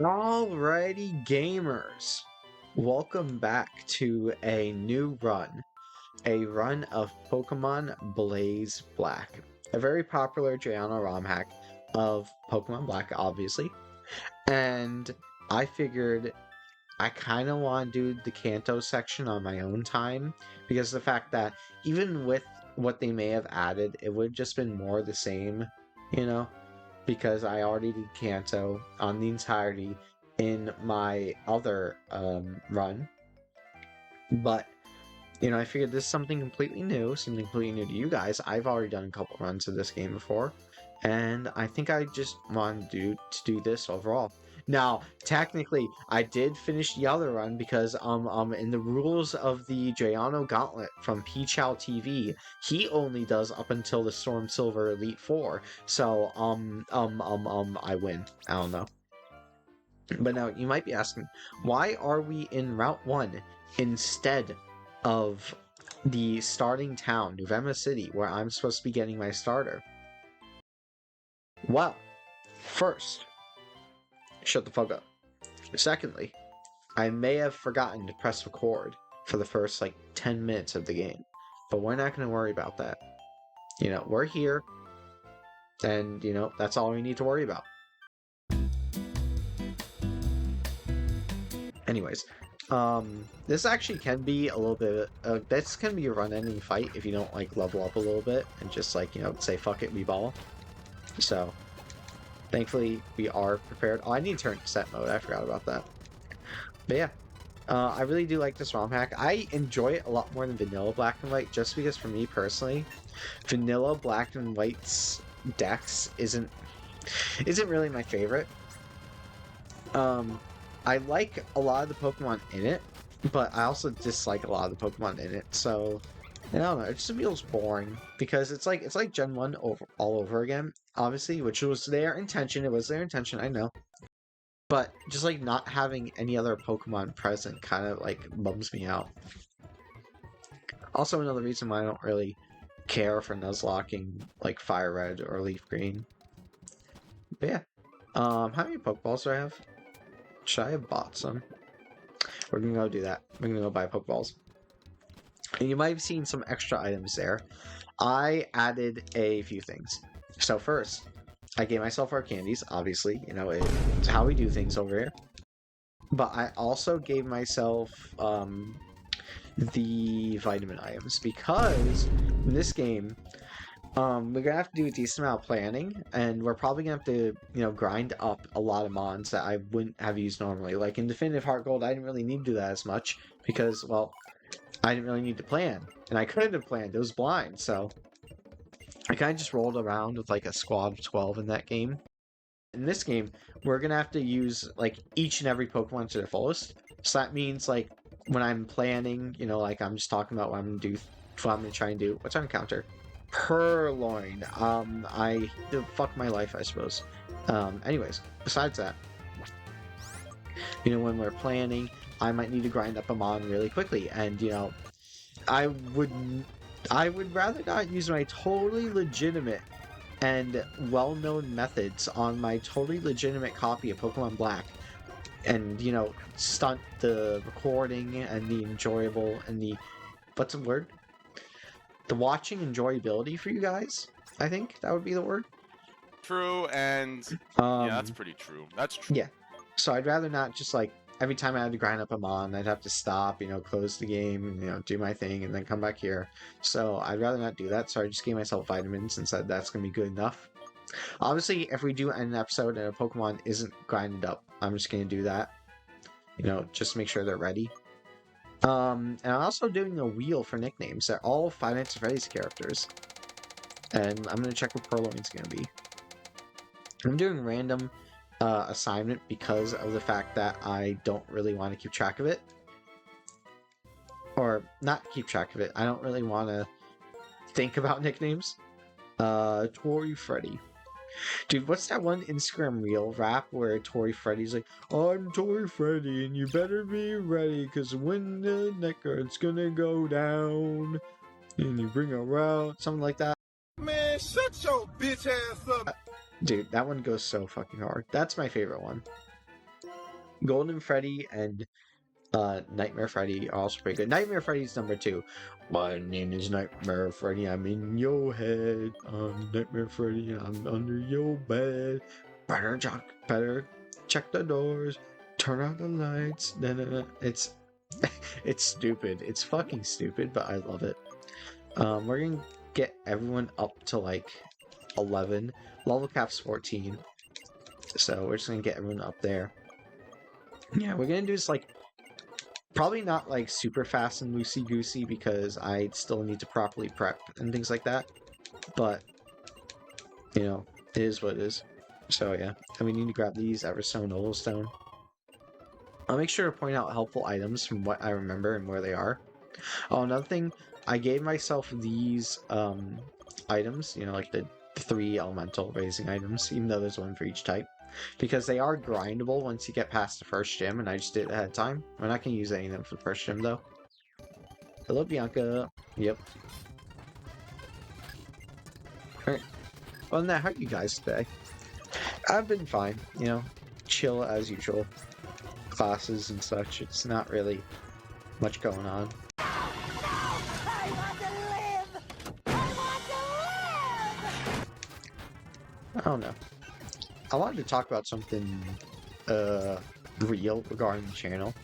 Alrighty, gamers. Welcome back to a new run. A run of Pokemon Blaze Black. A very popular Giano ROM hack of Pokemon Black, obviously. And I figured I kind of want to do the Kanto section on my own time because the fact that even with what they may have added, it would have just been more the same, you know? Because I already did Kanto on the entirety in my other run. But, I figured this is something completely new, something completely new to you guys. I've already done a couple runs of this game before, and I think I just want to do this overall. Now, technically, I did finish the other run because in the rules of the Giano Gauntlet from Pichow TV, he only does up until the Storm Silver Elite Four. So I win. I don't know. But now you might be asking, why are we in Route 1 instead of the starting town, Nuvema City, where I'm supposed to be getting my starter? Well, first, shut the fuck up. Secondly, I may have forgotten to press record for the first 10 minutes of the game, but we're not going to worry about that. We're here, and that's all we need to worry about. Anyways, this actually can be a little bit, this can be a run-ending fight if you don't level up a little bit and just say fuck it, we ball. So, thankfully we are prepared. Oh, I need to turn set mode, I forgot about that. But yeah, I really do like this ROM hack. I enjoy it a lot more than vanilla Black and White, just because for me personally, vanilla Black and White's dex isn't really my favorite. I like a lot of the Pokemon in it, but I also dislike a lot of the Pokemon in it. So I don't know, it just feels boring because it's like Gen 1 all over again, obviously, which was their intention. It was their intention, I know. But just not having any other Pokemon present kind of bums me out. Also, another reason why I don't really care for Nuzlocking Fire Red or Leaf Green. But yeah, how many Pokeballs do I have? Should I have bought some? We're gonna go do that. We're gonna go buy Pokeballs. And you might have seen some extra items there. I added a few things. So first, I gave myself our candies, obviously. It's how we do things over here. But I also gave myself the vitamin items because in this game, we're gonna have to do a decent amount of planning, and we're probably gonna have to, grind up a lot of mons that I wouldn't have used normally. Like in Definitive Heart Gold, I didn't really need to do that as much because, well, I didn't really need to plan, and I couldn't have planned. It was blind, so I kind of just rolled around with a squad of 12 in that game. In this game, we're gonna have to use each and every Pokemon to their fullest. So that means when I'm planning, I'm just talking about what I'm gonna do, what I'm gonna try and do. What's our encounter? Purloin. I fuck my life, I suppose. Anyways, besides that, when we're planning, I might need to grind up a mon really quickly, and I would rather not use my totally legitimate and well-known methods on my totally legitimate copy of Pokemon Black, and stunt the recording and the enjoyable and the what's the word? The watching enjoyability for you guys. I think that would be the word. True, and yeah, that's pretty true. That's true. Yeah. So I'd rather not just every time I had to grind up a mon, I'd have to stop, close the game, do my thing, and then come back here. So I'd rather not do that. So I just gave myself vitamins and said that's gonna be good enough. Obviously, if we do end an episode and a Pokemon isn't grinded up, I'm just gonna do that. Just to make sure they're ready. And I'm also doing a wheel for nicknames. They're all Five Nights at Freddy's characters. And I'm gonna check what Purloin's gonna be. I'm doing random assignment because of the fact that I don't really want to keep track of it. Or not keep track of it. I don't really want to think about nicknames. Tori Freddy. Dude, what's that one Instagram reel rap where Tori Freddy's like, I'm Tori Freddy and you better be ready because when the neckguard's gonna go down and you bring around something like that. Man, shut your bitch ass up. Dude, that one goes so fucking hard. That's my favorite one. Golden Freddy and Nightmare Freddy are also pretty good. Nightmare Freddy's number 2. My name is Nightmare Freddy. I'm in your head. I'm Nightmare Freddy. I'm under your bed. Better check the doors. Turn out the lights. It's it's stupid. It's fucking stupid, but I love it. We're gonna get everyone up to like 11. Level cap's 14. So we're just gonna get everyone up there. Yeah, we're gonna do this like probably not like super fast and loosey-goosey because I still need to properly prep and things like that. But, you know, it is what it is. So yeah, and we need to grab these Everstone, Ovalstone. I'll make sure to point out helpful items from what I remember and where they are. Oh, another thing, I gave myself these items, you know, like the 3 elemental raising items, even though there's one for each type. Because they are grindable once you get past the first gym, and I just did it ahead of time. We're not going to use any of them for the first gym, though. Hello, Bianca. Yep. Alright. Other than that, how are you guys today? I've been fine, you know, chill as usual. Classes and such, it's not really much going on. I want to live! I want to live! I don't know. I wanted to talk about something real regarding the channel.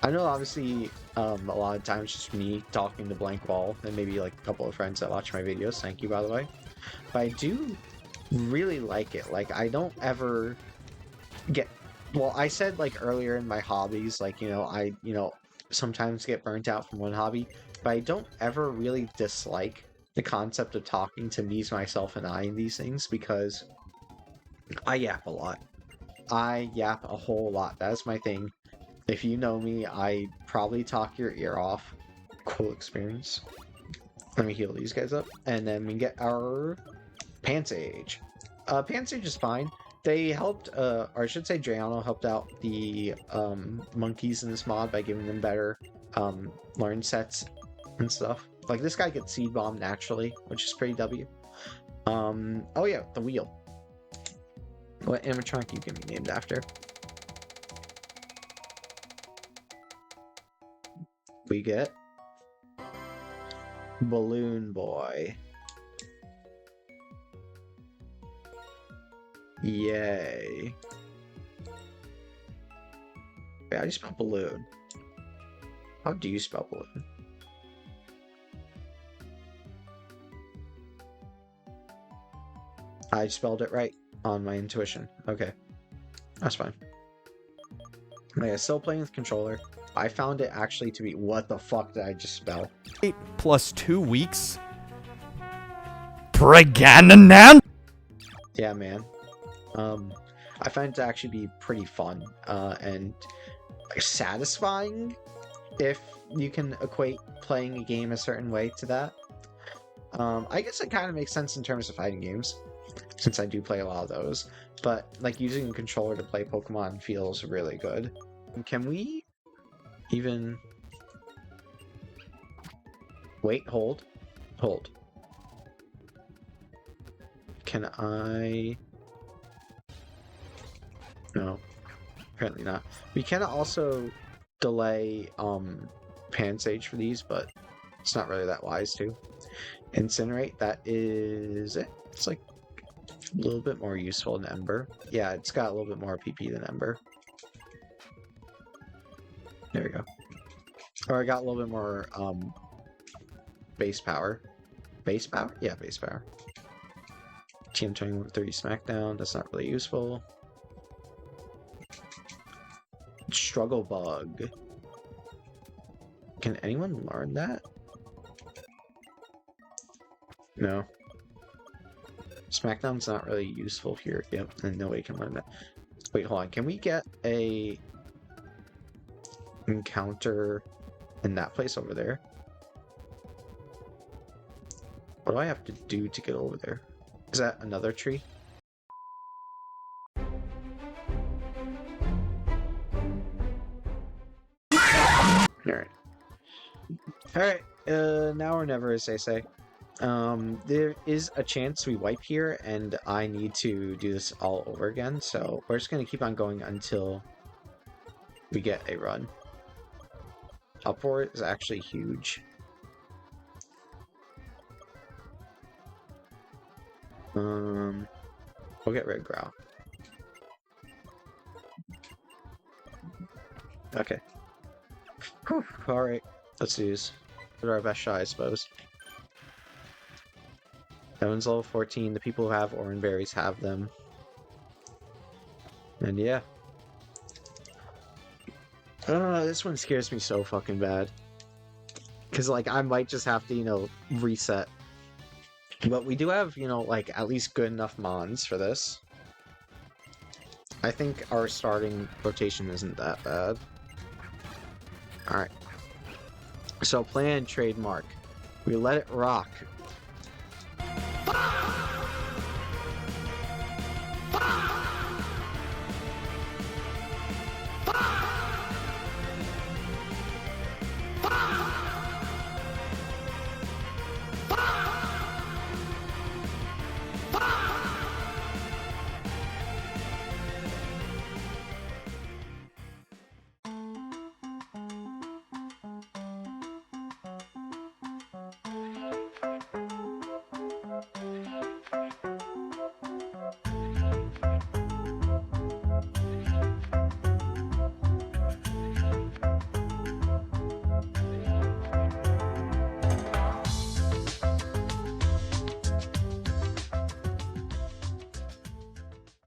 I know obviously a lot of times just me talking to blank wall and maybe like a couple of friends that watch my videos, thank you by the way. But I do really like it. Like I don't ever get, well, I said like earlier in my hobbies, like, you know, I sometimes get burnt out from one hobby, but I don't ever really dislike the concept of talking to me, myself, and I in these things because I yap a lot. I yap a whole lot. That's my thing. If you know me, I probably talk your ear off. Cool experience. Let me heal these guys up. And then we get our Pansage. Pansage is fine. They helped, or I should say Drayano helped out the monkeys in this mod by giving them better learn sets and stuff. Like this guy gets Seed Bomb naturally, which is pretty W. Oh yeah, the wheel. What animatronic you can be named after? We get Balloon Boy. Yay. Wait, how do you spell balloon? How do you spell balloon? I spelled it right on my intuition. Okay. That's fine. Okay, still playing with controller. I found it actually to be... What the fuck did I just spell? 8 plus 2 weeks? Brigananan? Yeah, man. I find it to actually be pretty fun and like, satisfying if you can equate playing a game a certain way to that. I guess it kind of makes sense in terms of fighting games, since I do play a lot of those. But like using a controller to play Pokemon feels really good. Can we even... Wait, hold. Hold. Can I... No, apparently not. We can also delay Pansage for these, but it's not really that wise to. Incinerate, that is it. It's like a little bit more useful than Ember. Yeah, it's got a little bit more PP than Ember. There we go. Or I got a little bit more base power. Base power? Yeah, base power. TM 30 Smackdown, that's not really useful. Struggle Bug. Can anyone learn that? No. Smackdown's not really useful here. Yep, and nobody can learn that. Wait, hold on. Can we get a encounter in that place over there? What do I have to do to get over there? Is that another tree? Alright. Alright, now or never, as they say. There is a chance we wipe here, and I need to do this all over again, so we're just gonna keep on going until we get a run. Uproar is actually huge. We'll get Red Growl. Okay. Whew, alright, let's do this. Put our best shot, I suppose. That one's level 14. The people who have orange berries have them. And yeah. This one scares me so fucking bad. Because, like, I might just have to, you know, reset. But we do have, you know, like, at least good enough mons for this. I think our starting rotation isn't that bad. Alright. So, plan, trademark. We let it rock.